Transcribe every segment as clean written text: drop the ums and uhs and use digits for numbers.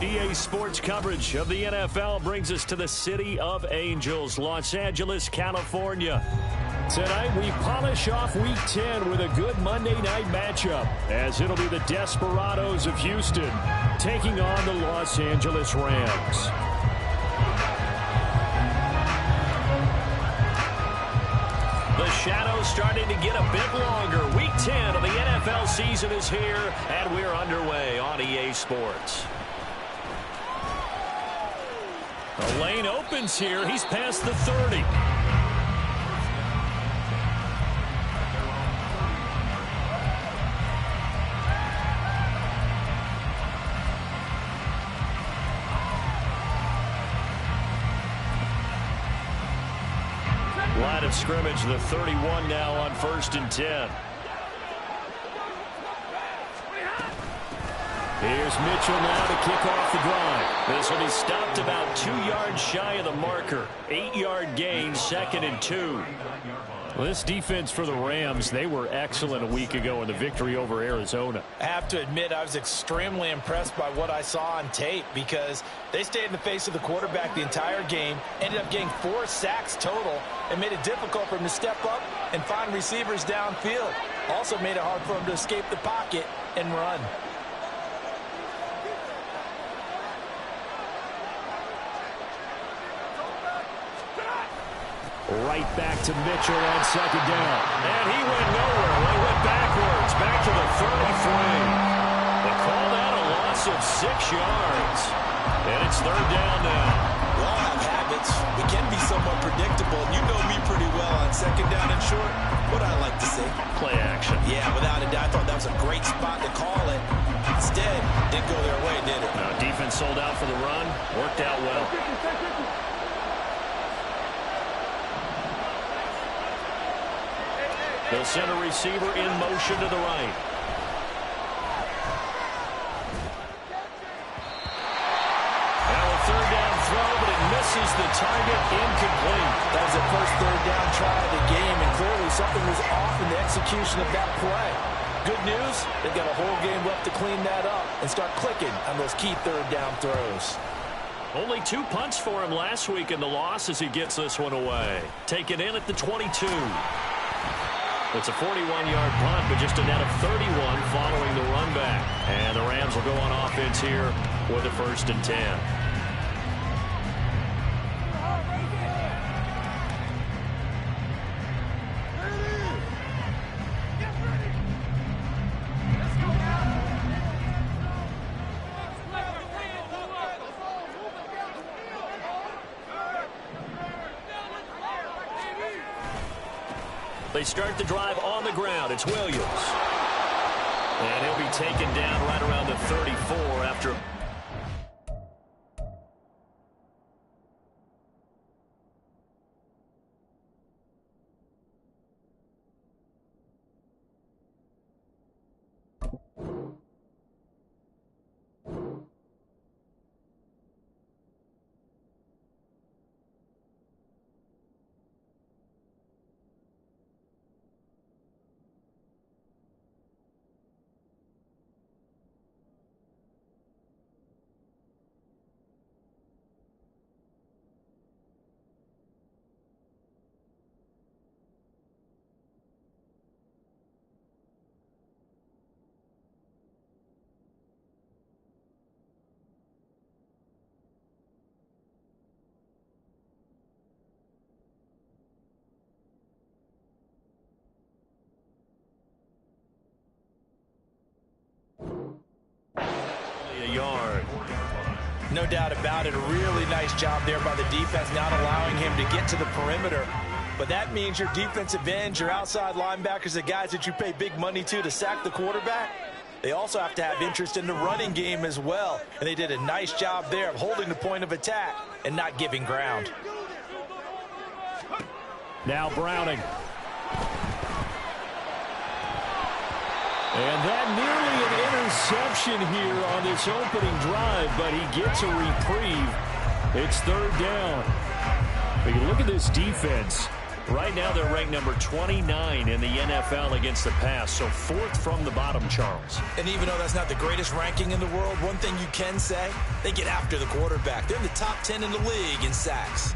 EA Sports coverage of the NFL brings us to the City of Angels, Los Angeles, California. Tonight, we polish off Week 10 with a good Monday night matchup, as it'll be the Desperados of Houston taking on the Los Angeles Rams. The shadow's starting to get a bit longer. Week 10 of the NFL season is here, and we're underway on EA Sports. The lane opens here. He's past the 30. Line of scrimmage, the 31 now on 1st and 10. Here's Mitchell now to kick off the drive. This will be stopped about 2 yards shy of the marker. 8-yard gain, 2nd and 2. Well, this defense for the Rams, they were excellent a week ago in the victory over Arizona. I have to admit, I was extremely impressed by what I saw on tape because they stayed in the face of the quarterback the entire game, ended up getting 4 sacks total, and made it difficult for him to step up and find receivers downfield. Also made it hard for him to escape the pocket and run. Right back to Mitchell on 2nd down. And he went nowhere. He went backwards, back to the 33. They call that a loss of 6 yards. And it's 3rd down now. We all have habits. We can be somewhat predictable. And you know me pretty well on 2nd down and short. What I like to say? Play action. Yeah, without a doubt. I thought that was a great spot to call it. Instead, didn't go their way, did it? Now, defense sold out for the run. Worked out well. They'll send a receiver in motion to the right. Now a 3rd down throw, but it misses the target, incomplete. That was the first 3rd down try of the game, and clearly something was off in the execution of that play. Good news, they've got a whole game left to clean that up and start clicking on those key 3rd down throws. Only 2 punts for him last week in the loss as he gets this one away. Taken in at the 22. It's a 41-yard punt, but just a net of 31 following the run back. And the Rams will go on offense here with a 1st and 10. They start the drive on the ground. It's Williams. And he'll be taken down right around the 34 after... No doubt about it. A really nice job there by the defense, not allowing him to get to the perimeter. But that means your defensive ends, your outside linebackers, the guys that you pay big money to sack the quarterback, they also have to have interest in the running game as well. And they did a nice job there of holding the point of attack and not giving ground. Now Browning. And that nearly an interception here on this opening drive, but he gets a reprieve. It's third down. But you look at this defense. Right now they're ranked number 29 in the NFL against the pass, so fourth from the bottom, Charles. And even though that's not the greatest ranking in the world, one thing you can say, they get after the quarterback. They're in the top 10 in the league in sacks.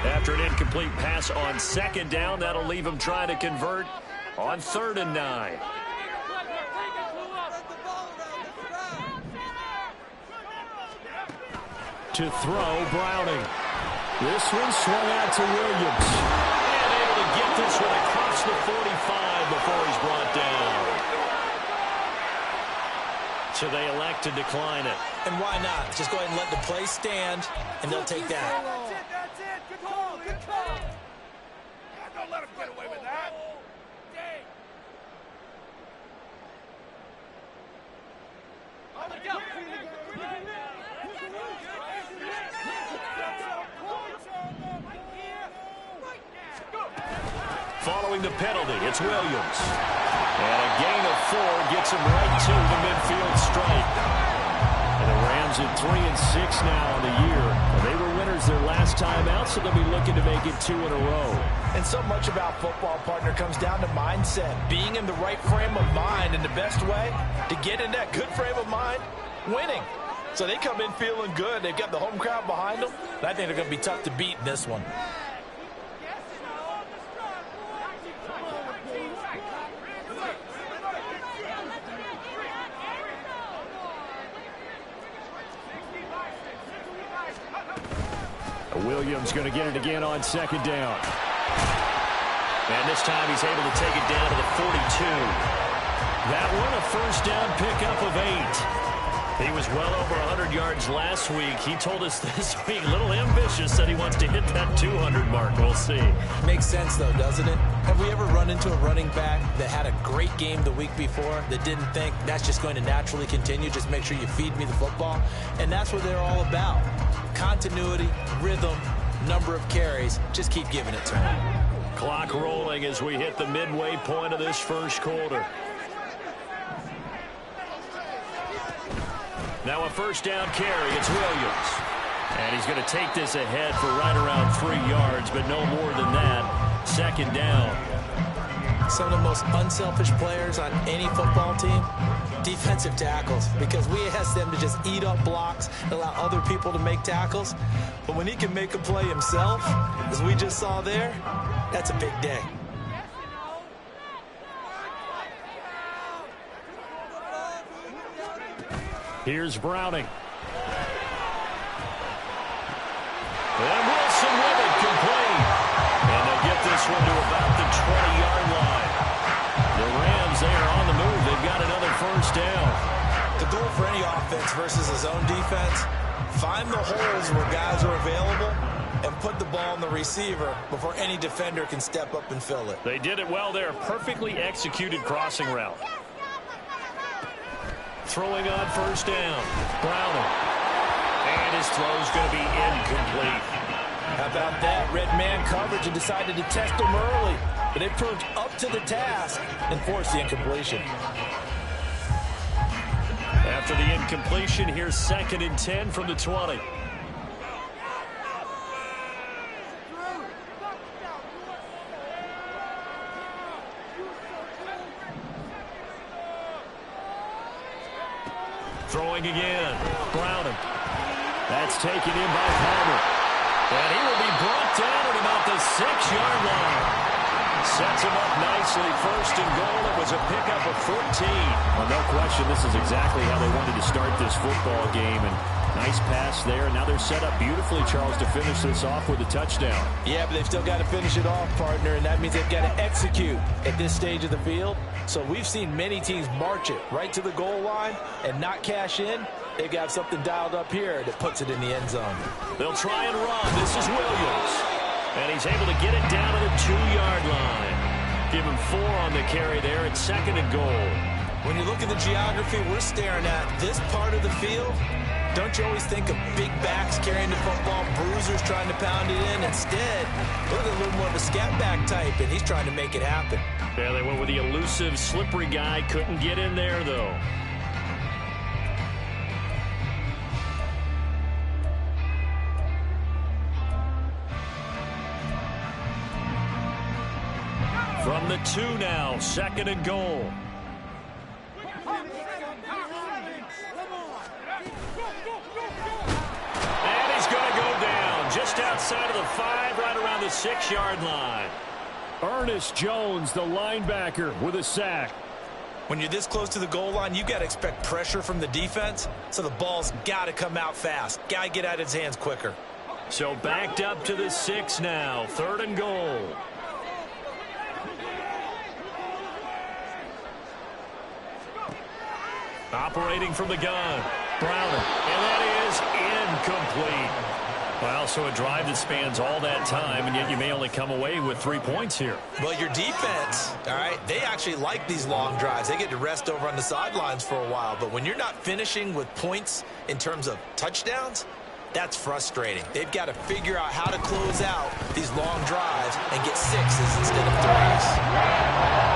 After an incomplete pass on second down, that'll leave him trying to convert on 3rd and 9. To throw, Browning. This one swung out to Williams. And able to get this one across the 45 before he's brought down. So they elect to decline it. And why not? Just go ahead and let the play stand, and they'll take that. That's it. Good call. Good call. Don't let him get away with that. Following the penalty, it's Williams. And a gain of 4 gets him right to the midfield stripe. And the Rams at 3-6 now on the year. And they were winners their last time out, so they'll be looking to make it 2 in a row. And so much about football, partner, comes down to mindset. Being in the right frame of mind, and the best way to get in that good frame of mind, winning. So they come in feeling good. They've got the home crowd behind them. And I think they're going to be tough to beat in this one. Williams going to get it again on second down. And this time he's able to take it down to the 42. That one a first down pickup of 8. He was well over 100 yards last week. He told us this week, a little ambitious, that he wants to hit that 200 mark. We'll see. Makes sense, though, doesn't it? Have we ever run into a running back that had a great game the week before that didn't think that's just going to naturally continue? Just make sure you feed me the football. And that's what they're all about. Continuity, rhythm, number of carries. Just keep giving it to him. Clock rolling as we hit the midway point of this first quarter. Now a first down carry. It's Williams. And he's going to take this ahead for right around 3 yards, but no more than that. Second down. Some of the most unselfish players on any football team, defensive tackles, because we ask them to just eat up blocks and allow other people to make tackles. But when he can make a play himself, as we just saw there, that's a big day. Here's Browning. And Wilson with it, complete. And they'll get this one to about the 20-yard line. The Rams, they are on the move. They've got another first down. The goal for any offense versus his own defense, find the holes where guys are available and put the ball on the receiver before any defender can step up and fill it. They did it well there. Perfectly executed crossing route. Throwing on first down. Browning. And his throw's going to be incomplete. How about that? Red man coverage and decided to test him early. But they proved up to the task and forced the incompletion. After the incompletion, here's 2nd and 10 from the 20. Throwing again. Browning. That's taken in by Palmer. And he will be brought down at about the 6-yard line. Sets him up nicely. 1st and goal. It was a pickup of 14. Well, no question, this is exactly how they wanted to start this football game. And nice pass there. Now they're set up beautifully, Charles, to finish this off with a touchdown. Yeah, but they've still got to finish it off, partner, and that means they've got to execute at this stage of the field. So we've seen many teams march it right to the goal line and not cash in. They've got something dialed up here that puts it in the end zone. They'll try and run. This is Williams. And he's able to get it down to the 2-yard line. Give him 4 on the carry there at 2nd and goal. When you look at the geography we're staring at, this part of the field Don't you always think of big backs carrying the football, bruisers trying to pound it in? Instead, look at a little more of a scat back type, and he's trying to make it happen. Yeah, they went with the elusive, slippery guy. Couldn't get in there, though. From the 2 now, 2nd and goal. And he's going to go down just outside of the 5, right around the 6-yard line. Ernest Jones, the linebacker, with a sack. When you're this close to the goal line, you got to expect pressure from the defense, so the ball's got to come out fast. Got to get out of his hands quicker. So backed up to the 6 now, 3rd and goal. Operating from the gun, Browner, and that is incomplete. Well, so a drive that spans all that time, and yet you may only come away with 3 points here. Well, your defense, all right, they actually like these long drives. They get to rest over on the sidelines for a while, but when you're not finishing with points in terms of touchdowns, that's frustrating. They've got to figure out how to close out these long drives and get 6s instead of 3s.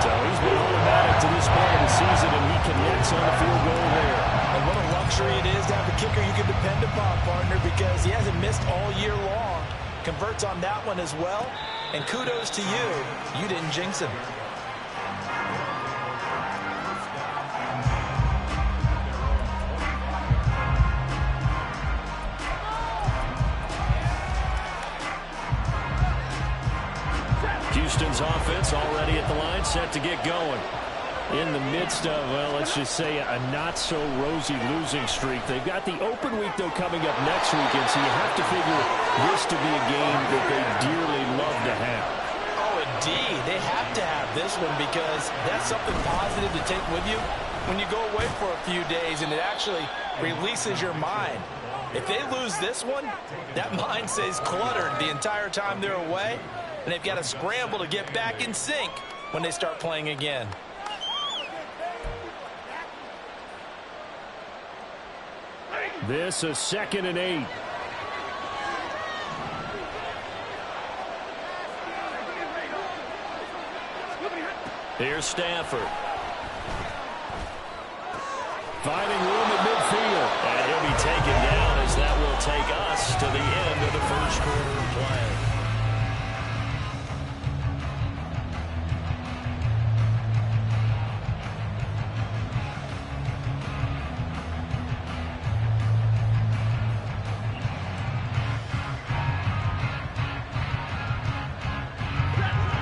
So he's been automatic to this point of the season, and he connects on the field goal there. And what a luxury it is to have a kicker you can depend upon, partner, because he hasn't missed all year long. Converts on that one as well. And kudos to you. You didn't jinx him. Houston's offense already at the line, set to get going. In the midst of, well, let's just say a not-so-rosy losing streak. They've got the open week, though, coming up next weekend, so you have to figure this to be a game that they dearly love to have. Oh, indeed. They have to have this one because that's something positive to take with you when you go away for a few days, and it actually releases your mind. If they lose this one, that mind stays cluttered the entire time they're away, and they've got to scramble to get back in sync when they start playing again. This is 2nd and 8. Here's Stafford. Finding room at midfield. And he'll be taken down as that will take us to the end of the first quarter of play.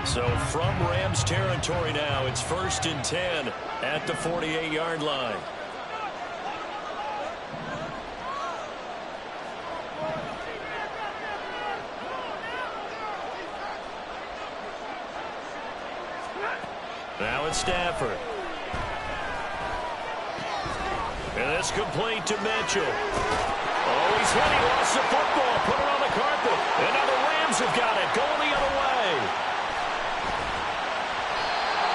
So from Rams territory now, it's 1st and 10 at the 48-yard line. Now it's Stafford. And it's complete to Mitchell. Oh, he's hit. He lost the football. Put it on the carpet. And now the Rams have got it. Going the other way.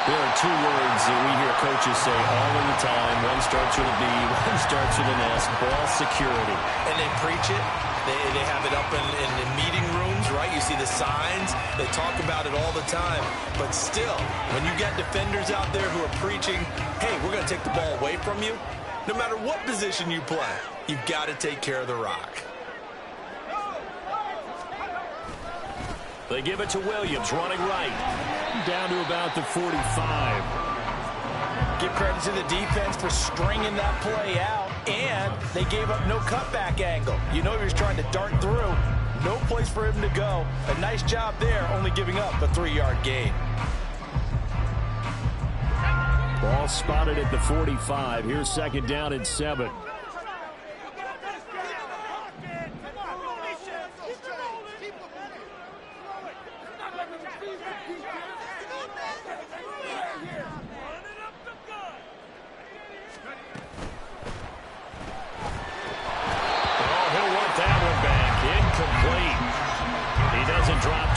There are 2 words that we hear coaches say all of the time. One starts with a B, one starts with an S. Ball security. And they preach it. They have it up in meeting rooms, right? You see the signs. They talk about it all the time. But still, when you got defenders out there who are preaching, hey, we're going to take the ball away from you, no matter what position you play, you've got to take care of the rock. They give it to Williams, running right. Down to about the 45. Give credit to the defense for stringing that play out, and they gave up no cutback angle. You know he was trying to dart through. No place for him to go. A nice job there, only giving up a 3-yard gain. Ball spotted at the 45. Here's 2nd down and 7.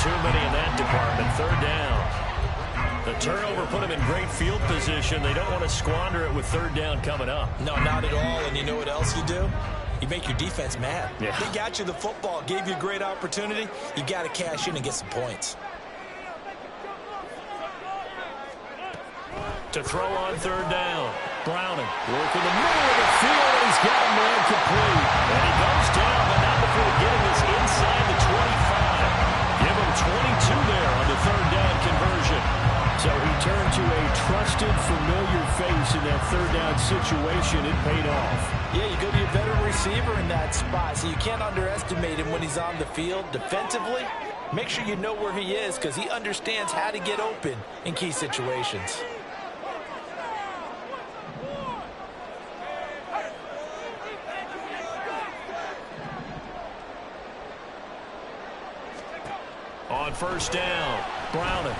Too many in that department. 3rd down. The turnover put them in great field position. They don't want to squander it with 3rd down coming up. No, not at all. And you know what else you do? You make your defense mad. Yeah. They got you the football, gave you a great opportunity. You got to cash in and get some points. To throw on third down. Browning working the middle of the field, and he's got a man complete. And he goes down, but not before getting this inside the 25. Give him 22 there on the third down conversion. So he turned to a trusted, familiar face in that third down situation. It paid off. Yeah, you go to your veteran receiver in that spot, so you can't underestimate him when he's on the field defensively. Make sure you know where he is because he understands how to get open in key situations. On first down, Browning.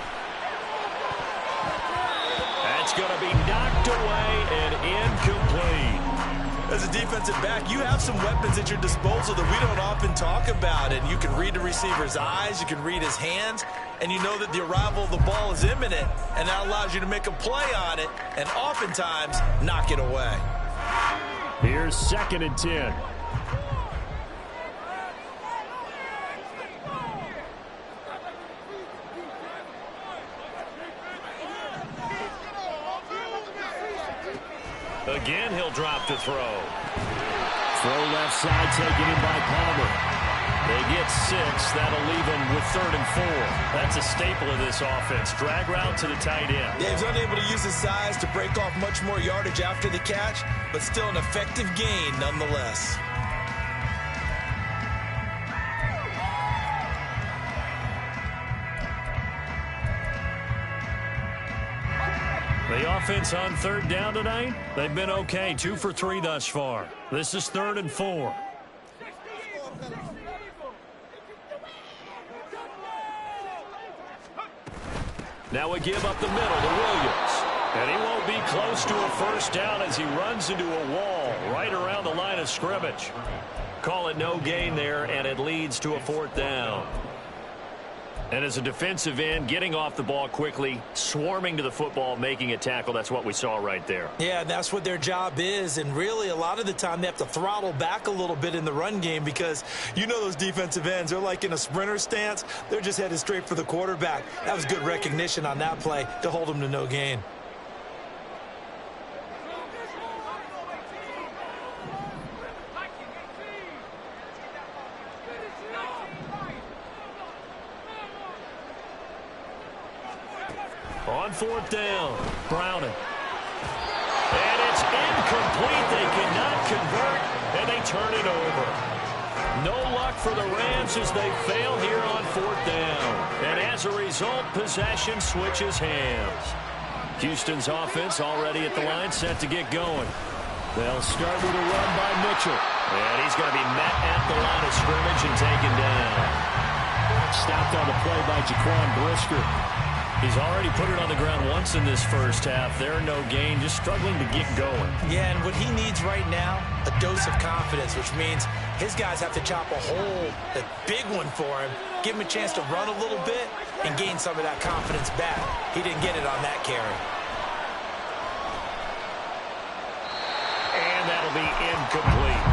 That's going to be knocked away and incomplete. As a defensive back, you have some weapons at your disposal that we don't often talk about. And you can read the receiver's eyes, you can read his hands, and you know that the arrival of the ball is imminent, and that allows you to make a play on it and oftentimes knock it away. Here's 2nd and 10. Again, he'll drop to throw. Throw left side taken in by Palmer. They get 6. That'll leave them with 3rd and 4. That's a staple of this offense. Drag route to the tight end. Yeah, he's unable to use his size to break off much more yardage after the catch, but still an effective gain nonetheless. The offense on third down tonight, they've been okay. 2 for 3 thus far. This is 3rd and 4. Now a give up the middle to Williams. And he won't be close to a first down as he runs into a wall right around the line of scrimmage. Call it no gain there, and it leads to a 4th down. And as a defensive end, getting off the ball quickly, swarming to the football, making a tackle, that's what we saw right there. Yeah, that's what their job is, and really a lot of the time they have to throttle back a little bit in the run game because you know those defensive ends, they're like in a sprinter stance. They're just headed straight for the quarterback. That was good recognition on that play to hold them to no gain. On 4th down, Browning. And it's incomplete. They cannot convert, and they turn it over. No luck for the Rams as they fail here on 4th down. And as a result, possession switches hands. Houston's offense already at the line, set to get going. They'll start with a run by Mitchell. And he's going to be met at the line of scrimmage and taken down. Stopped on the play by Jaquan Brisker. He's already put it on the ground once in this first half. There, no gain, just struggling to get going. Yeah, and what he needs right now, a dose of confidence, which means his guys have to chop a hole, a big one for him, give him a chance to run a little bit and gain some of that confidence back. He didn't get it on that carry. And that'll be incomplete.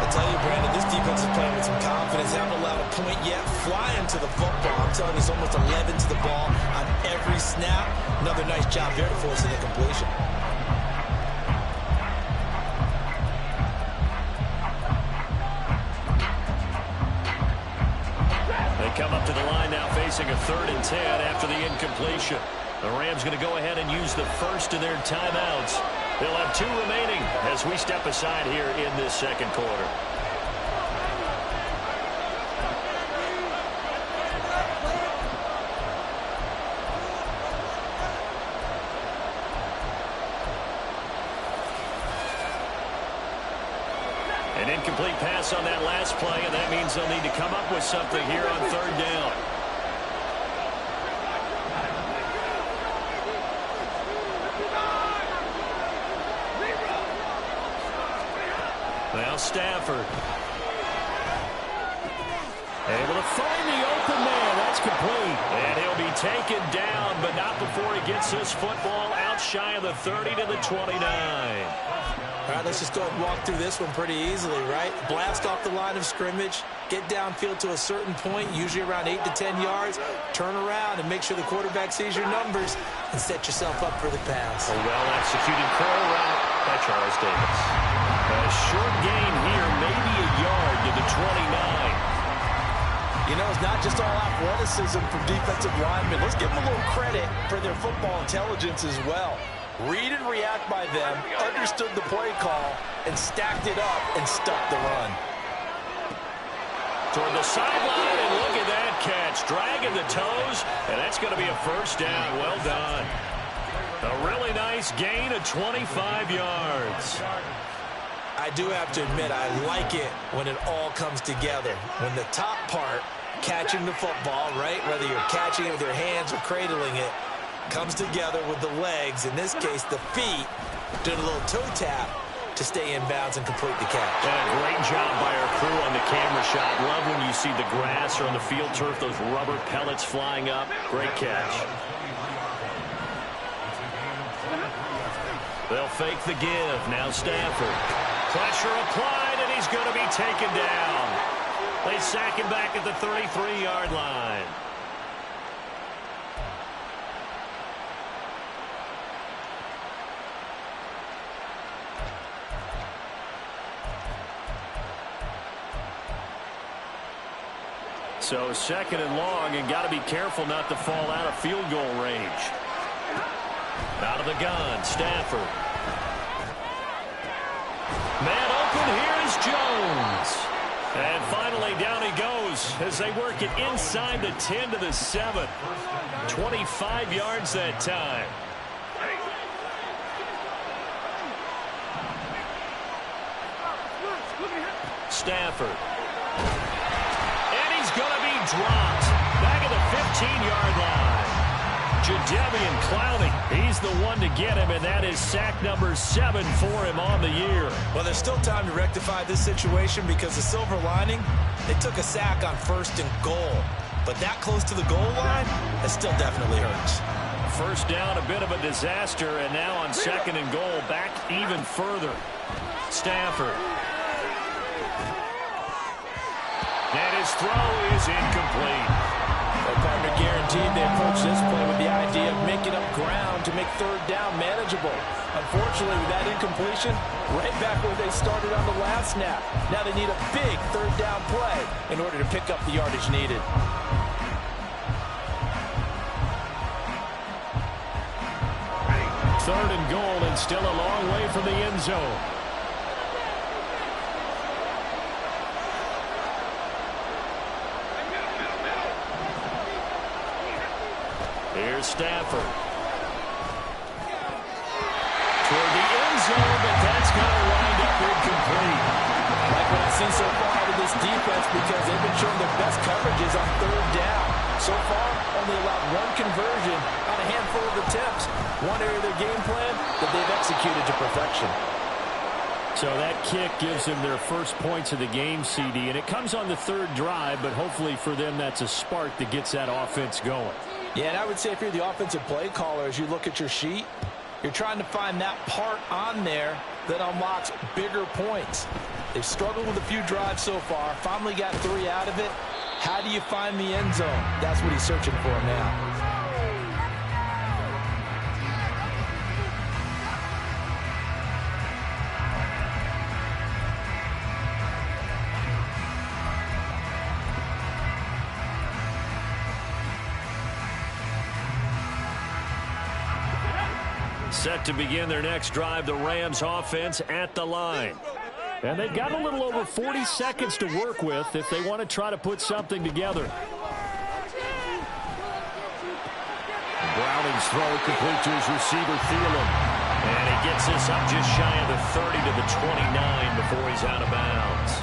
I'll tell you, Brandon, this defense is playing with some confidence. Haven't allowed a point yet. Flying to the football. I'm telling you, it's almost 11 to the ball on every snap. Another nice job there to force an incompletion. They come up to the line now facing a 3rd and 10 after the incompletion. The Rams going to go ahead and use the first of their timeouts. They'll have 2 remaining as we step aside here in this second quarter. An incomplete pass on that last play, and that means they'll need to come up with something here on 3rd down. Now Stafford. Able to find the open man. That's complete. And he'll be taken down, but not before he gets this football out shy of the 30 to the 29. All right, let's just go ahead and walk through this one pretty easily, right? Blast off the line of scrimmage, get downfield to a certain point, usually around 8 to 10 yards, turn around and make sure the quarterback sees your numbers and set yourself up for the pass. A well-executed curl route by Charles Davis. A short gain here, maybe a yard to the 29. You know, it's not just all athleticism from defensive linemen. Let's give them a little credit for their football intelligence as well. Read and react by them, understood the play call, and stacked it up and stuck the run. Toward the sideline, and look at that catch. Dragging the toes, and that's going to be a first down. Well done. A really nice gain of 25 yards. I do have to admit, I like it when it all comes together. When the top part, catching the football, right, whether you're catching it with your hands or cradling it, comes together with the legs, in this case the feet, doing a little toe tap to stay in bounds and complete the catch. Yeah, great job by our crew on the camera shot. Love when you see the grass or on the field turf, those rubber pellets flying up. Great catch. They'll fake the give. Now Stafford. Pressure applied, and he's going to be taken down. They sack him back at the 33-yard line. So second and long, and got to be careful not to fall out of field goal range. Out of the gun, Stafford. Man open, here is Jones. And finally down he goes as they work it inside the 10 to the 7. 25 yards that time. Stafford. Going to be dropped back at the 15-yard line. Jadeveon Clowney, he's the one to get him, and that is sack number 7 for him on the year. Well, there's still time to rectify this situation because the silver lining, they took a sack on 1st and goal. But that close to the goal line, it still definitely hurts. First down, a bit of a disaster, and now on 2nd and goal, back even further. Stafford. And his throw is incomplete. Well, partner, guaranteed they approach this play with the idea of making up ground to make 3rd down manageable. Unfortunately, with that incompletion, right back where they started on the last snap. Now they need a big 3rd down play in order to pick up the yardage needed. Third and goal, and still a long way from the end zone. Here's Stafford. Toward the end zone, but that's going to wind up incomplete. Like what I've seen so far out of this defense because they've been showing their best coverages on 3rd down. So far, only allowed 1 conversion on a handful of attempts. One area of their game plan that they've executed to perfection. So that kick gives them their first points of the game, CD, and it comes on the 3rd drive, but hopefully for them that's a spark that gets that offense going. Yeah, and I would say if you're the offensive play caller, as you look at your sheet, you're trying to find that part on there that unlocks bigger points. They've struggled with a few drives so far, finally got 3 out of it. How do you find the end zone? That's what he's searching for now. Set to begin their next drive, the Rams offense at the line. And they've got a little over 40 seconds to work with if they want to try to put something together. Browning's throw complete to his receiver, Thielen. And he gets this up just shy of the 30 to the 29 before he's out of bounds.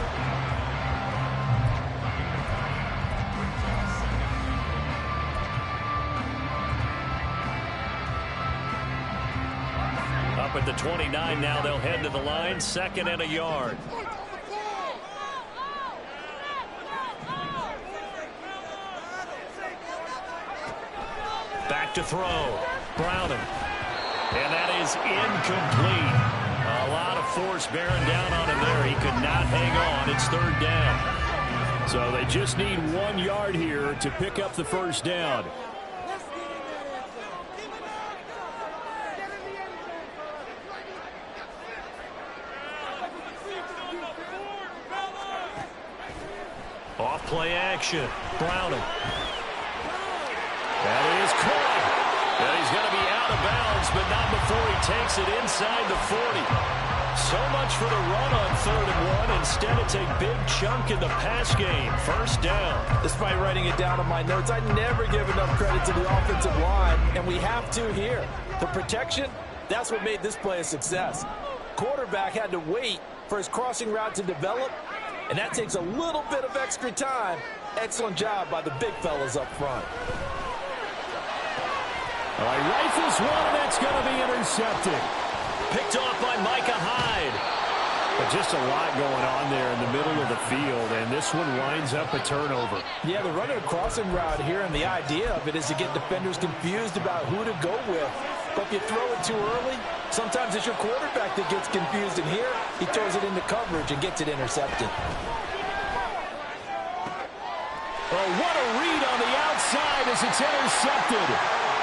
Up at the 29 now, they'll head to the line, 2nd and a yard. Back to throw. Browning. And that is incomplete. A lot of force bearing down on him there. He could not hang on. It's third down. So they just need 1 yard here to pick up the first down. Off play action. Browning. That is caught. And he's going to be out of bounds, but not before he takes it inside the 40. So much for the run on 3rd and 1. Instead, it's a big chunk in the pass game. First down. Despite writing it down on my notes, I never give enough credit to the offensive line, and we have to here. The protection, that's what made this play a success. Quarterback had to wait for his crossing route to develop, and that takes a little bit of extra time. Excellent job by the big fellas up front. All right, rifles one, and that's going to be intercepted. Picked off by Micah Hyde. But just a lot going on there in the middle of the field, and this one winds up a turnover. Yeah, they're running a crossing route here, and the idea of it is to get defenders confused about who to go with. But if you throw it too early, sometimes it's your quarterback that gets confused, and here he throws it into coverage and gets it intercepted. Oh, what a read on the outside as it's intercepted.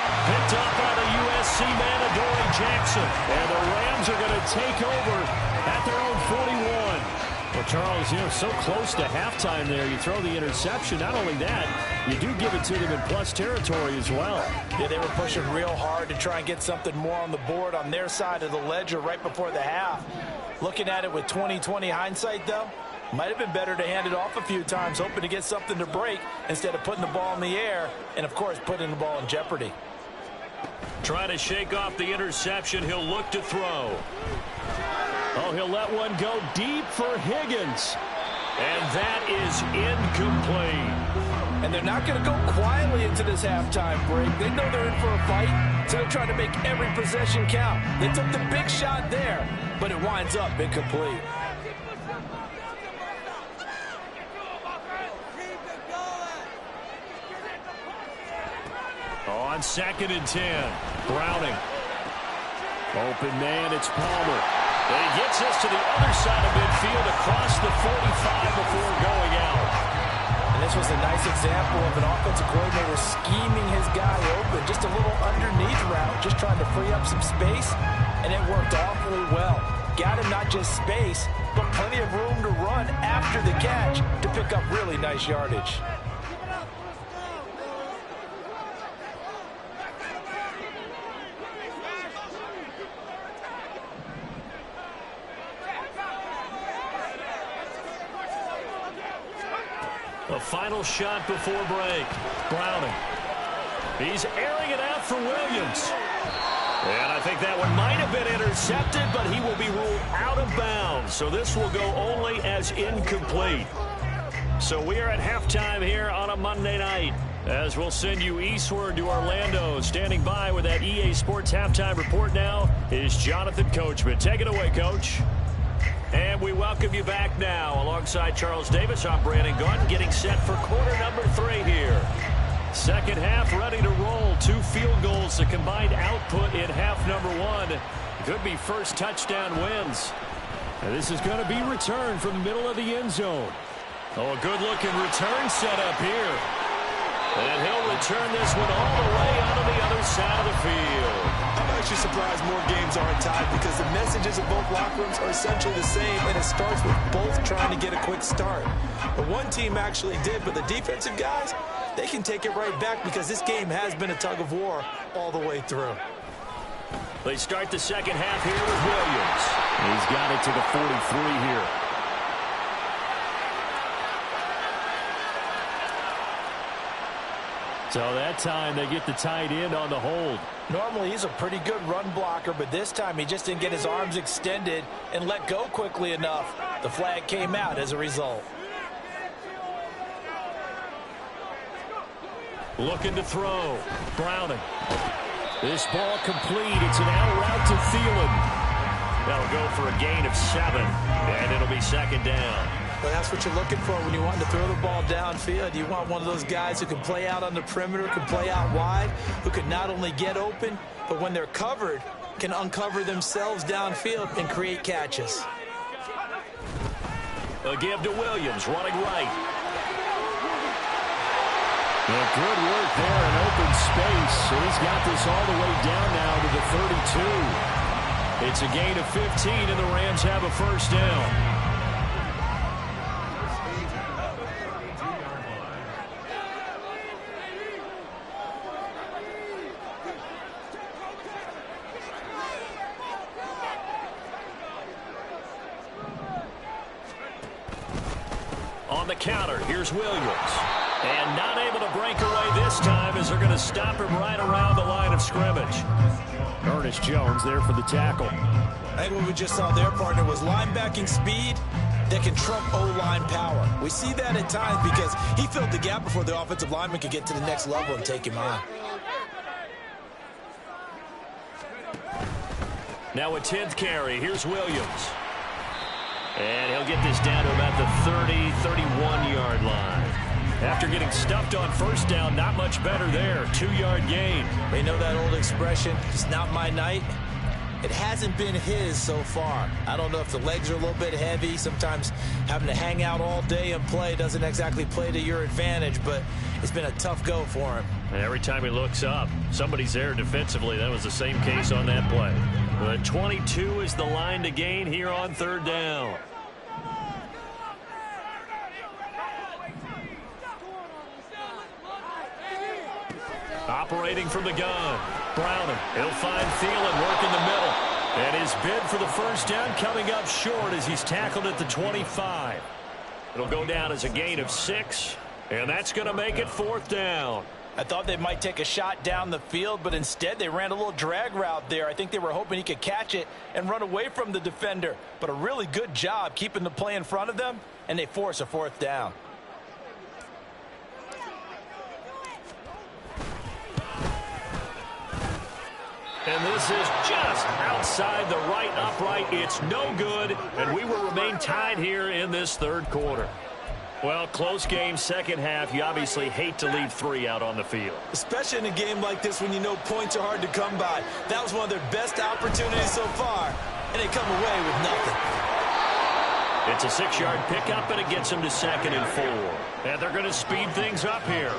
Picked up by the USC man, Adoree Jackson. And the Rams are going to take over at their own 41. Well, Charles, you know, so close to halftime there. You throw the interception. Not only that, you do give it to them in plus territory as well. Yeah, they were pushing real hard to try and get something more on the board on their side of the ledger right before the half. Looking at it with 20/20 hindsight, though, might have been better to hand it off a few times, hoping to get something to break instead of putting the ball in the air and, of course, putting the ball in jeopardy. Trying to shake off the interception. He'll look to throw. Oh, he'll let one go deep for Higgins. And that is incomplete. And they're not going to go quietly into this halftime break. They know they're in for a fight, so they're trying to make every possession count. They took the big shot there, but it winds up incomplete. On 2nd and 10, Browning. Open man, it's Palmer. And he gets us to the other side of midfield across the 45 before going out. And this was a nice example of an offensive coordinator scheming his guy open. Just a little underneath route, just trying to free up some space, and it worked awfully well. Got him not just space, but plenty of room to run after the catch to pick up really nice yardage. The final shot before break. Browning. He's airing it out for Williams. And I think that one might have been intercepted, but he will be ruled out of bounds. So this will go only as incomplete. So we are at halftime here on a Monday night, as we'll send you eastward to Orlando. Standing by with that EA Sports halftime report now is Jonathan Coachman. Take it away, Coach. And we welcome you back now. Alongside Charles Davis, I'm Brandon Gaudin, getting set for quarter number 3 here. Second half ready to roll. 2 field goals, the combined output in half number 1. Could be first touchdown wins. And this is going to be returned from the middle of the end zone. Oh, a good-looking return set up here. And he'll return this one all the way out of the other side of the field. I'm actually surprised more games aren't tied because the messages of both locker rooms are essentially the same, and it starts with both trying to get a quick start. But one team actually did, but the defensive guys, they can take it right back because this game has been a tug of war all the way through. They start the second half here with Williams. He's got it to the 43 here. So that time they get the tight end on the hold. Normally he's a pretty good run blocker, but this time he just didn't get his arms extended and let go quickly enough. The flag came out as a result. Looking to throw. Browning. This ball complete. It's an out route to Thielen. That'll go for a gain of 7, and it'll be second down. Well, that's what you're looking for when you want to throw the ball downfield. You want one of those guys who can play out on the perimeter, can play out wide, who can not only get open, but when they're covered, can uncover themselves downfield and create catches. A give to Williams, running right. Yeah, good work there in open space. So he's got this all the way down now to the 32. It's a gain of 15, and the Rams have a first down. On the counter, here's Williams. And not able to break away this time as they're going to stop him right around the line of scrimmage. Ernest Jones there for the tackle. I think what we just saw there, partner, was linebacking speed that can trump O-line power. We see that at times because he filled the gap before the offensive lineman could get to the next level and take him on. Now a 10th carry. Here's Williams. And he'll get this down to about the 30, 31-yard line. After getting stuffed on first down, not much better there. 2-yard gain. They know that old expression, it's not my night. It hasn't been his so far. I don't know if the legs are a little bit heavy. Sometimes having to hang out all day and play doesn't exactly play to your advantage, but it's been a tough go for him. And every time he looks up, somebody's there defensively. That was the same case on that play. But 22 is the line to gain here on third down. Operating from the gun, Browner. He'll find Thielen working the middle. And his bid for the first down coming up short as he's tackled at the 25. It'll go down as a gain of 6, and that's going to make it fourth down. I thought they might take a shot down the field, but instead they ran a little drag route there. I think they were hoping he could catch it and run away from the defender. But a really good job keeping the play in front of them, and they force a fourth down. And this is just outside the right upright. It's no good, and we will remain tied here in this third quarter. Well, close game, second half. You obviously hate to leave 3 out on the field. Especially in a game like this when you know points are hard to come by. That was one of their best opportunities so far, and they come away with nothing. It's a 6-yard pickup, and it gets them to 2nd and 4. And they're going to speed things up here.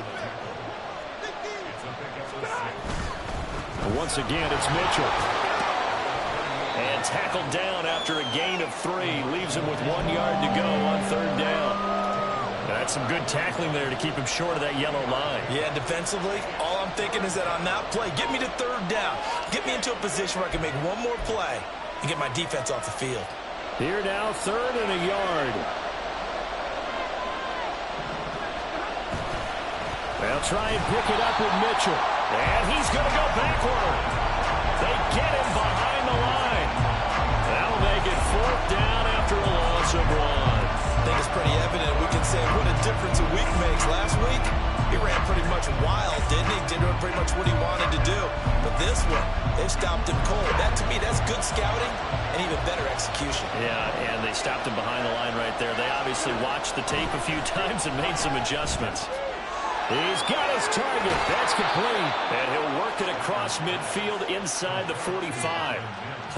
Once again, it's Mitchell. And tackled down after a gain of 3. Leaves him with 1 yard to go on third down. That's some good tackling there to keep him short of that yellow line. Yeah, defensively, all I'm thinking is that on that play, get me to third down. Get me into a position where I can make one more play and get my defense off the field. Here now, 3rd and a yard. They'll try and pick it up with Mitchell. And he's going to go backward. They get him behind the line. That'll make it fourth down after a loss of 1. I think it's pretty evident. We can say what a difference a week makes. Last week, he ran pretty much wild, didn't he? Did pretty much what he wanted to do. But this one, they stopped him cold. That, to me, that's good scouting and even better execution. Yeah, and they stopped him behind the line right there. They obviously watched the tape a few times and made some adjustments. He's got his target. That's complete. And he'll work it across midfield inside the 45.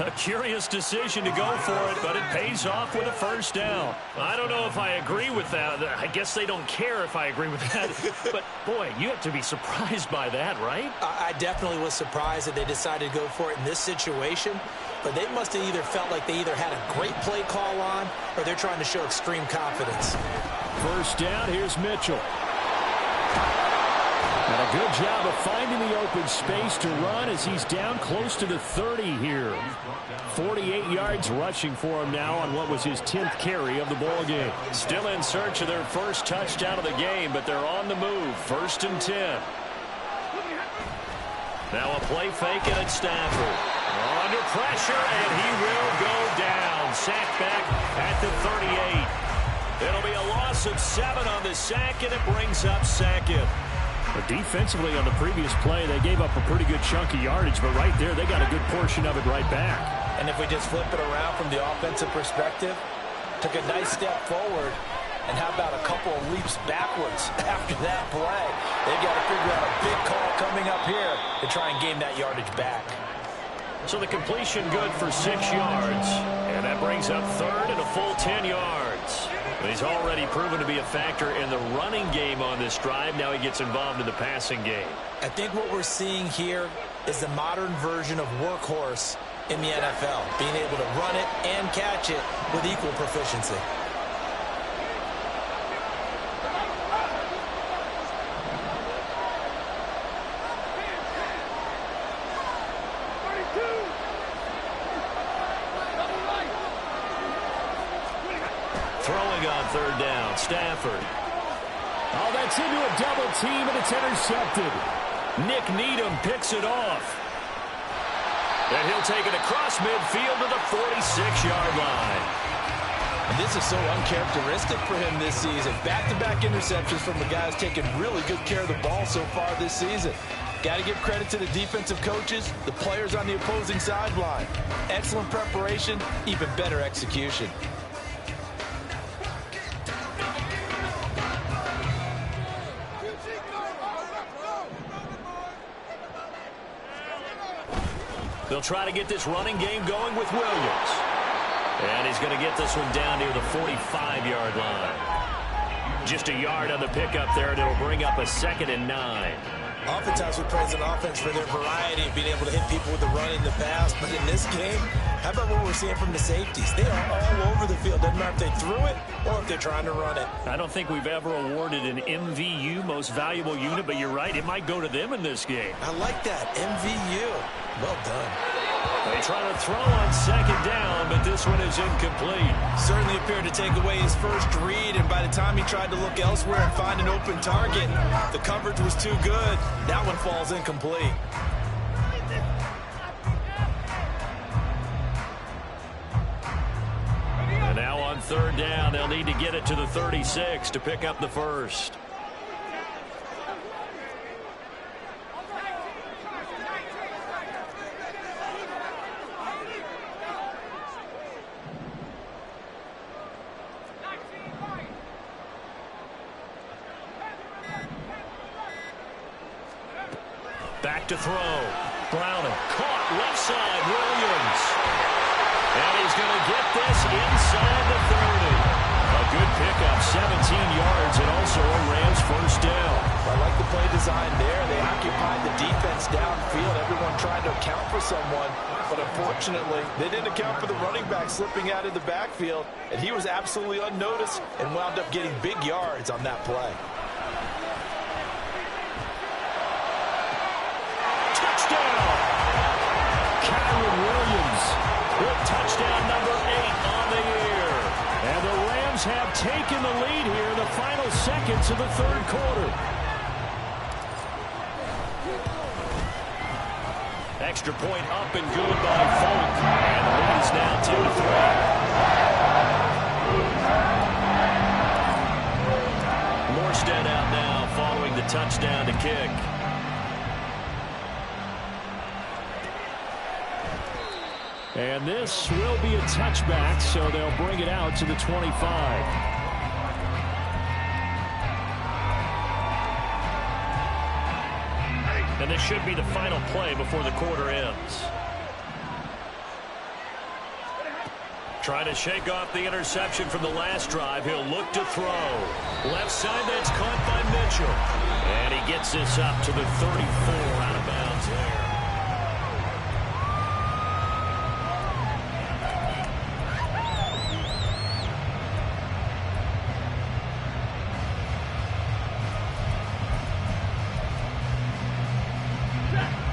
A curious decision to go for it, but it pays off with a first down. I don't know if I agree with that. I guess they don't care if I agree with that. But, boy, you have to be surprised by that, right? I definitely was surprised that they decided to go for it in this situation. But they must have either felt like they either had a great play call on or they're trying to show extreme confidence. First down, here's Mitchell. And a good job of finding the open space to run as he's down close to the 30 here. 48 yards rushing for him now on what was his 10th carry of the ball game. Still in search of their first touchdown of the game, but they're on the move. 1st and 10. Now a play fake and it's Stafford. Under pressure, and he will go down. Sacked back at the 38. It'll be a loss of 7 on the sack, and it brings up 2nd. But defensively on the previous play, they gave up a pretty good chunk of yardage, but right there, they got a good portion of it right back. And if we just flip it around from the offensive perspective, took a nice step forward, and how about a couple of leaps backwards after that play? They've got to figure out a big call coming up here to try and gain that yardage back. So the completion good for 6 yards. And that brings up third and a full 10 yards. But he's already proven to be a factor in the running game on this drive. Now he gets involved in the passing game. I think what we're seeing here is the modern version of workhorse in the NFL, being able to run it and catch it with equal proficiency. Throwing on third down, Stafford. Oh, that's into a double team, and it's intercepted. Nick Needham picks it off. And he'll take it across midfield to the 46-yard line. And this is so uncharacteristic for him this season. Back-to-back interceptions from the guys taking really good care of the ball so far this season. Got to give credit to the defensive coaches, the players on the opposing sideline. Excellent preparation, even better execution. They'll try to get this running game going with Williams. And he's going to get this one down near the 45-yard line. Just a yard on the pickup there, and it'll bring up a 2nd and 9. Oftentimes we praise an offense for their variety of being able to hit people with the run in the pass. But in this game, how about what we're seeing from the safeties? They are all over the field. Doesn't matter if they threw it or if they're trying to run it. I don't think we've ever awarded an MVU, most valuable unit, but you're right, it might go to them in this game. I like that, MVU. Well done. They try to throw on 2nd down, but this one is incomplete. Certainly appeared to take away his first read, and by the time he tried to look elsewhere and find an open target, the coverage was too good. That one falls incomplete. And now on 3rd down, they'll need to get it to the 36 to pick up the first. Back to throw. Browning caught left side. Williams. And he's going to get this inside the 30. A good pickup, 17 yards, and also a Rams first down. I like the play design there. They occupied the defense downfield. Everyone trying to account for someone. But unfortunately, they didn't account for the running back slipping out of the backfield. And he was absolutely unnoticed and wound up getting big yards on that play. Williams with touchdown number 8 on the year. And the Rams have taken the lead here in the final seconds of the 3rd quarter. Extra point up and good by Folk. And the lead is now 2-3. Morstead out now following the touchdown to kick. And this will be a touchback, so they'll bring it out to the 25. And this should be the final play before the quarter ends. Trying to shake off the interception from the last drive. He'll look to throw. Left side, that's caught by Mitchell. And he gets this up to the 34 out of bounds there.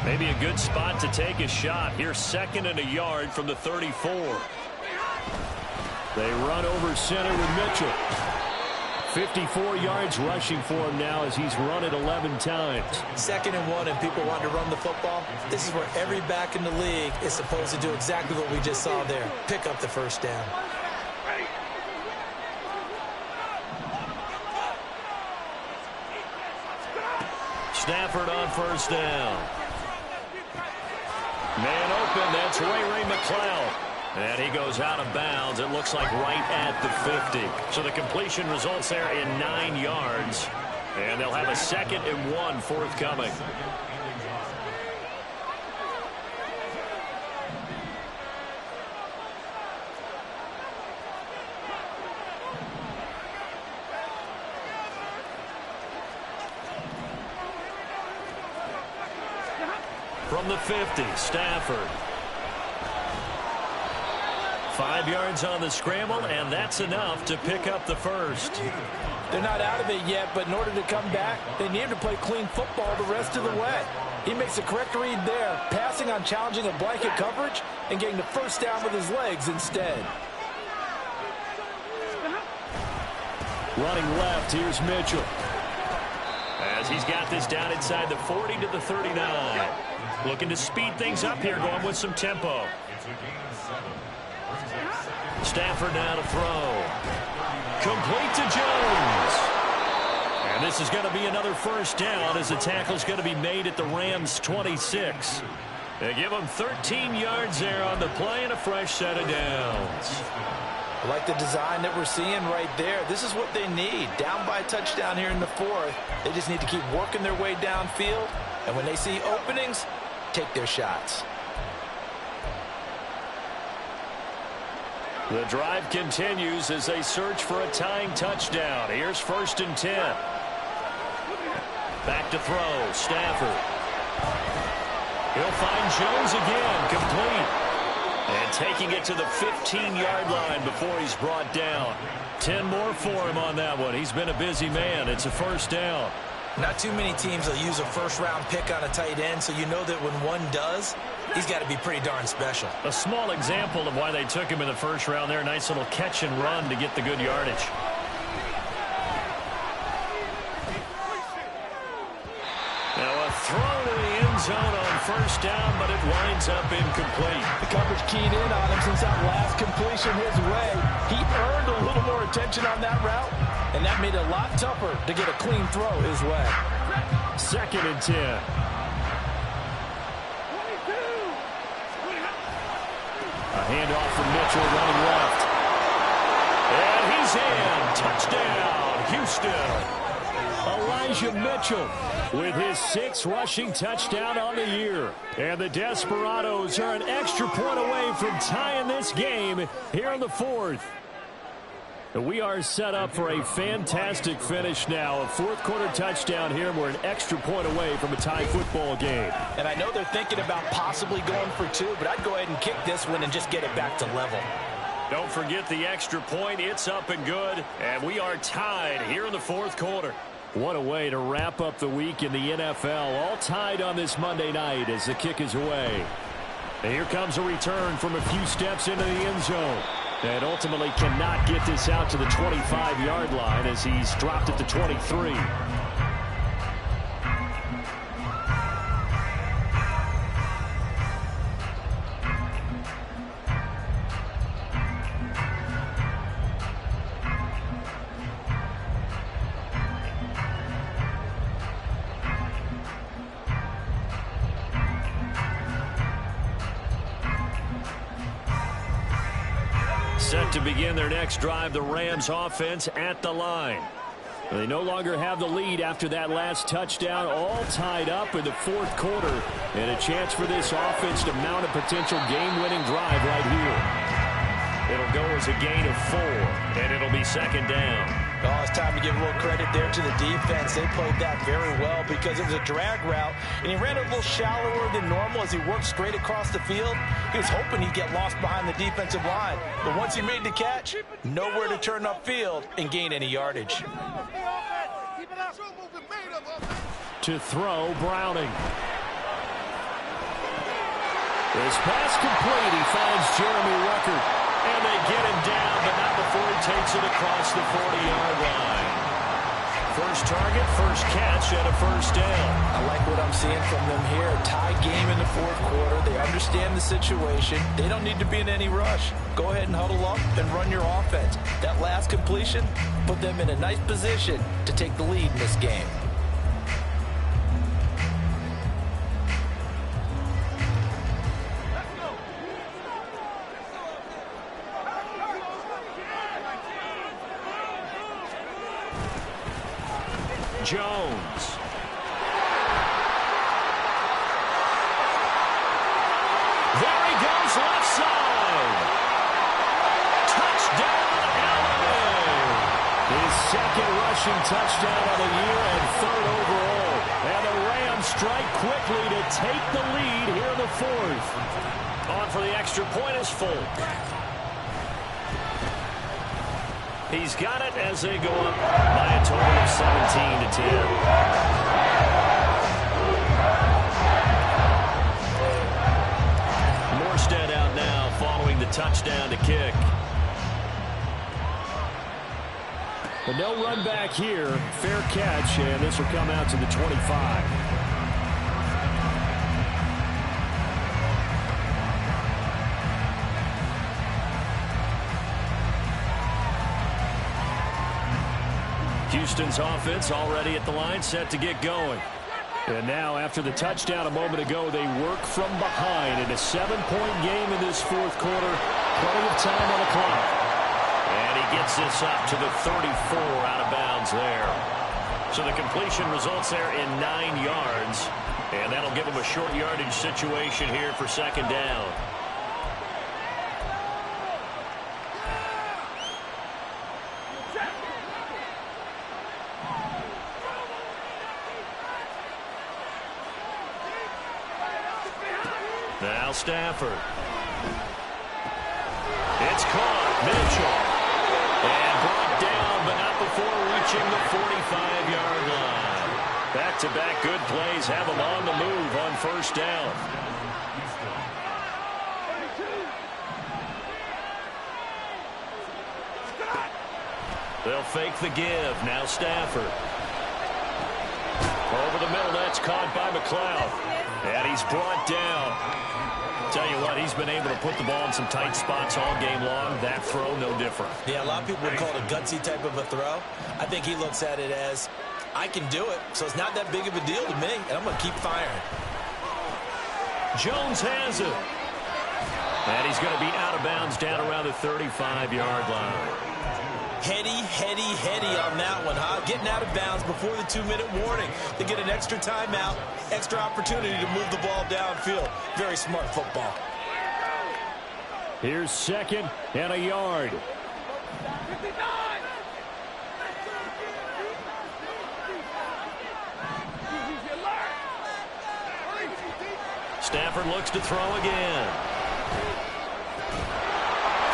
Maybe a good spot to take a shot. Here's 2nd and a yard from the 34. They run over center with Mitchell. 54 yards rushing for him now as he's run it 11 times. 2nd and 1 and people want to run the football. This is where every back in the league is supposed to do exactly what we just saw there. Pick up the first down. Stafford on first down. Man open, that's Ray McCloud. And he goes out of bounds, it looks like right at the 50. So the completion results there in 9 yards. And they'll have a 2nd and 1 forthcoming. from the 50. Stafford. 5 yards on the scramble, and that's enough to pick up the first. They're not out of it yet, but in order to come back, they need to play clean football the rest of the way. He makes the correct read there, passing on challenging a blanket coverage and getting the first down with his legs instead. Running left, here's Mitchell. As he's got this down inside the 40 to the 39. Looking to speed things up here, going with some tempo. Stafford now to throw. Complete to Jones. And this is going to be another first down as the tackle's going to be made at the Rams' 26. They give them 13 yards there on the play and a fresh set of downs. I like the design that we're seeing right there. This is what they need. Down by a touchdown here in the fourth. They just need to keep working their way downfield. And when they see openings, take their shots. The drive continues as they search for a tying touchdown. Here's 1st and 10. Back to throw. Stafford. He'll find Jones again. Complete. And taking it to the 15-yard line before he's brought down. 10 more for him on that one. He's been a busy man. It's a first down. Not too many teams will use a first-round pick on a tight end, so you know that when one does, he's got to be pretty darn special. A small example of why they took him in the first round there. Nice little catch and run to get the good yardage. Now a throw to the end zone on first down, but it winds up incomplete. The coverage keyed in on him since that last completion his way. He earned a little more attention on that route, and that made it a lot tougher to get a clean throw his way. 2nd and 10. A handoff from Mitchell running left. And he's in. Touchdown, Houston. Elijah Mitchell with his 6th rushing touchdown on the year. And the Desperados are an extra point away from tying this game here in the 4th. We are set up for a fantastic finish now. A 4th-quarter touchdown here. We're an extra point away from a tie football game. And I know they're thinking about possibly going for 2, but I'd go ahead and kick this one and just get it back to level. Don't forget the extra point. It's up and good. And we are tied here in the 4th quarter. What a way to wrap up the week in the NFL. All tied on this Monday night as the kick is away. And here comes a return from a few steps into the end zone. And ultimately cannot get this out to the 25-yard line as he's dropped at the 23. Set to begin their next drive, the Rams offense at the line. They no longer have the lead after that last touchdown, all tied up in the 4th quarter, and a chance for this offense to mount a potential game-winning drive right here. It'll go as a gain of 4, and it'll be 2nd down. Oh, it's time to give a little credit there to the defense. They played that very well because it was a drag route, and he ran it a little shallower than normal as he worked straight across the field. He was hoping he'd get lost behind the defensive line, but once he made the catch, nowhere to turn upfield and gain any yardage. To throw, Browning. This pass complete. He finds Jeremy Ruckert, and they get him down, but not before he takes it across the 40-yard line. First target, first catch, and a first down. I like what I'm seeing from them here. A tie game in the 4th quarter. They understand the situation. They don't need to be in any rush. Go ahead and huddle up and run your offense. That last completion put them in a nice position to take the lead in this game. Jones. There he goes, left side. Touchdown, Allen. His 2nd rushing touchdown of the year and 3rd overall. And the Rams them strike quickly to take the lead here in the fourth. On for the extra point is Folk. He's got it as they go up by a total of 17-10. Morstead out now following the touchdown to kick. But no run back here. Fair catch, and this will come out to the 25. Houston's offense already at the line, set to get going. And now, after the touchdown a moment ago, they work from behind in a 7-point game in this fourth quarter. Plenty of time on the clock. And he gets this up to the 34 out of bounds there. So the completion results there in 9 yards. And that'll give him a short yardage situation here for second down. Now Stafford. It's caught. Mitchell. And brought down, but not before reaching the 45-yard line. Back-to-back good plays have him on the move on first down. They'll fake the give. Now Stafford. Over the middle, that's caught by McLeod. And he's brought down. Tell you what, he's been able to put the ball in some tight spots all game long. That throw, no different. Yeah, a lot of people would call it a gutsy type of a throw. I think he looks at it as, I can do it, so it's not that big of a deal to me, and I'm going to keep firing. Jones has it. And he's going to be out of bounds down around the 35-yard line. Heady on that one, huh? Getting out of bounds before the 2-minute warning. They get an extra timeout, extra opportunity to move the ball downfield. Very smart football. Here's second and a yard. Stafford looks to throw again.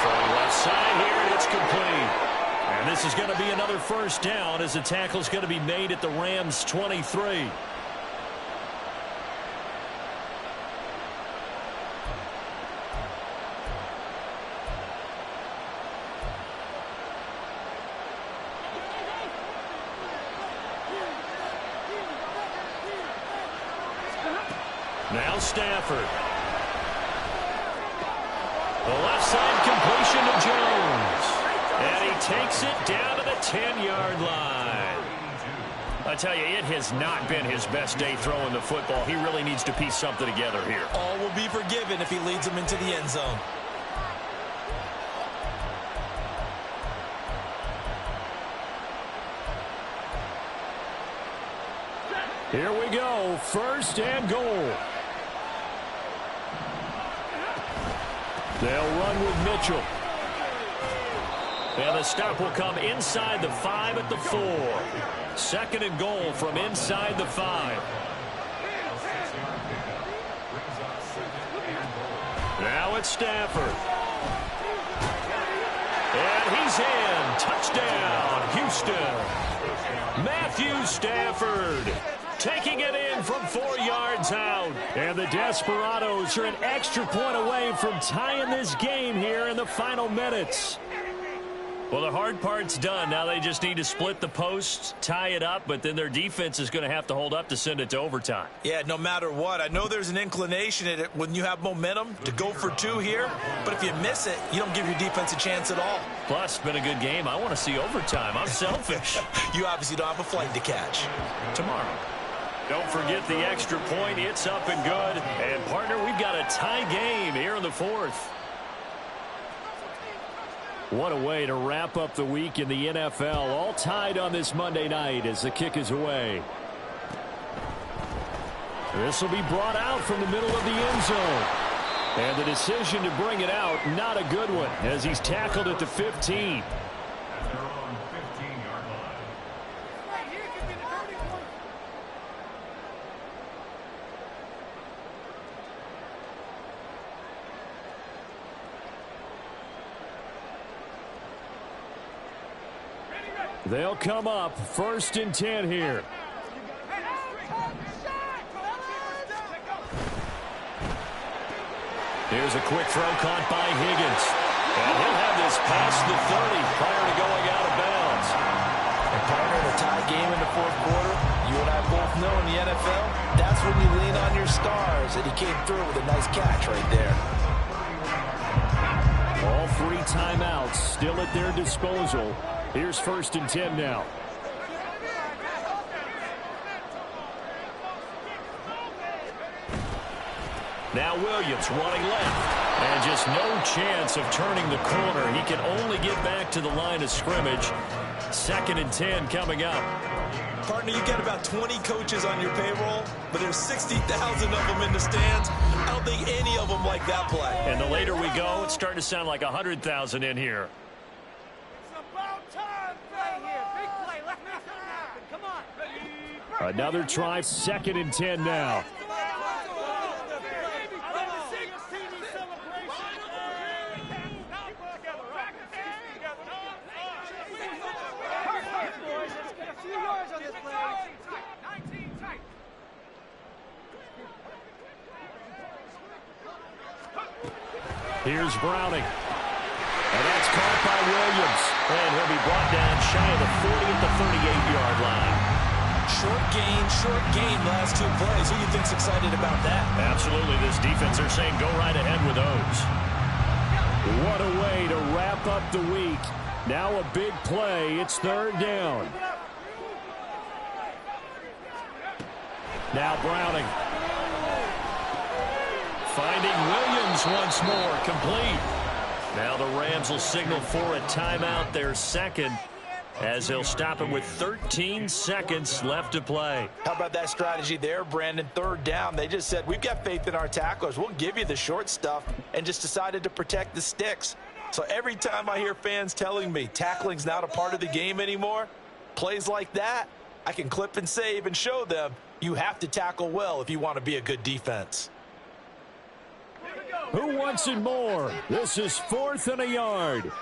Throwing left side here, and it's complete. And this is going to be another first down as the tackle is going to be made at the Rams' 23. Now Stafford. The left side completion to Jones. And he takes it down to the 10-yard line. I tell you, it has not been his best day throwing the football. He really needs to piece something together here. All will be forgiven if he leads them into the end zone. Here we go. First and goal. They'll run with Mitchell. And the stop will come inside the 5 at the 4. Second and goal from inside the 5. Now it's Stafford. And he's in. Touchdown, Houston. Matthew Stafford taking it in from 4 yards out. And the Desperados are an extra point away from tying this game here in the final minutes. Well, the hard part's done. Now they just need to split the posts, tie it up, but then their defense is going to have to hold up to send it to overtime. Yeah, no matter what. I know there's an inclination in it when you have momentum to go for 2 here, but if you miss it, you don't give your defense a chance at all. Plus, it's been a good game. I want to see overtime. I'm selfish. You obviously don't have a flight to catch. Tomorrow. Don't forget the extra point. It's up and good. And, partner, we've got a tie game here in the fourth. What a way to wrap up the week in the NFL. All tied on this Monday night as the kick is away. This will be brought out from the middle of the end zone. And the decision to bring it out, not a good one, as he's tackled at the 15. They'll come up 1st and 10 here. Here's a quick throw caught by Higgins. And he'll have this past the 30 prior to going out of bounds. And partner, in a tie game in the 4th quarter, you and I both know in the NFL, that's when you lean on your stars. And he came through with a nice catch right there. All 3 timeouts still at their disposal. Here's 1st and 10 now. Now Williams running left. And just no chance of turning the corner. He can only get back to the line of scrimmage. 2nd and 10 coming up. Partner, you got about 20 coaches on your payroll, but there's 60,000 of them in the stands. I don't think any of them like that play. And the later we go, it's starting to sound like 100,000 in here. It's about time, here. Big play. Let's make something happen. Come on. Another try. 2nd and 10 now. Here's Browning. And that's caught by Williams. And he'll be brought down shy of the 40 at the 38-yard line. Short gain last 2 plays. Who do you think's excited about that? Absolutely. This defense, they're saying go right ahead with those. What a way to wrap up the week. Now a big play. It's 3rd down. Now Browning. Finding Williams once more, complete. Now the Rams will signal for a timeout, their 2nd, as they'll stop him with 13 seconds left to play. How about that strategy there, Brandon? 3rd down. They just said, we've got faith in our tacklers. We'll give you the short stuff, and just decided to protect the sticks. So every time I hear fans telling me tackling's not a part of the game anymore, plays like that, I can clip and save and show them you have to tackle well if you want to be a good defense. Who wants it more? This is 4th and a yard.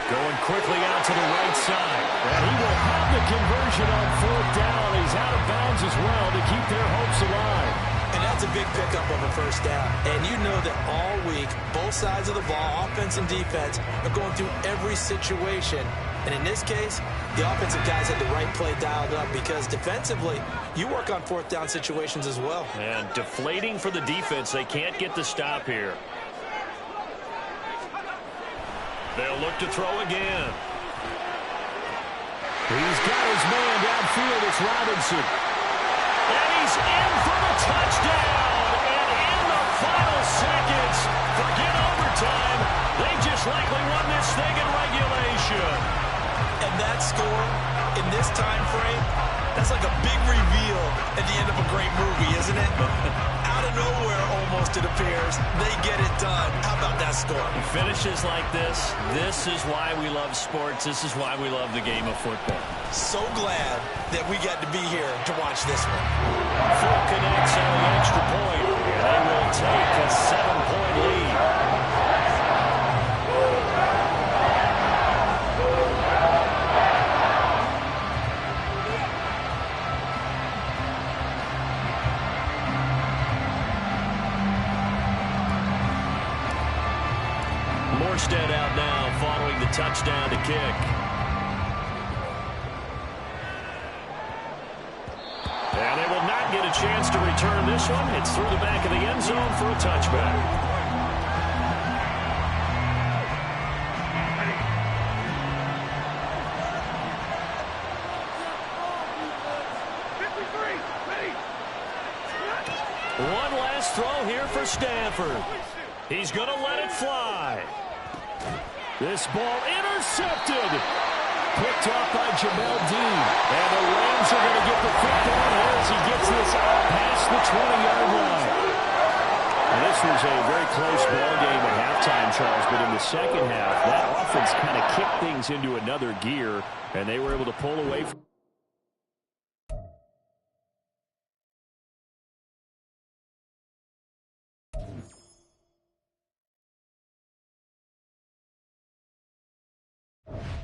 Going quickly out to the right side. And he will have the conversion on 4th down. He's out of bounds as well to keep their hopes alive. And that's a big pickup of a 1st down. And you know that all week, both sides of the ball, offense and defense, are going through every situation. And in this case, the offensive guys had the right play dialed up because defensively, you work on 4th down situations as well. And deflating for the defense. They can't get the stop here. They'll look to throw again. He's got his man downfield. It's Robinson. And he's in for the touchdown. And in the final seconds, forget overtime. They just likely won this thing in regulation. And that score in this time frame, that's like a big reveal at the end of a great movie, isn't it? Out of nowhere, almost, it appears. They get it done. How about that score? Finishes like this. This is why we love sports. This is why we love the game of football. So glad that we got to be here to watch this one. Full connects on the extra point. They will take a 7-point lead. Morstead out now following the touchdown to kick. And they will not get a chance to return this one. It's through the back of the end zone for a touchback. One last throw here for Stanford. He's going to let it fly. This ball intercepted. Picked off by Jamel Dean. And the Rams are going to get the football as he gets this out past the 20-yard line. And this was a very close ball game at halftime, Charles, but in the second half, that offense kind of kicked things into another gear, and they were able to pull away from it.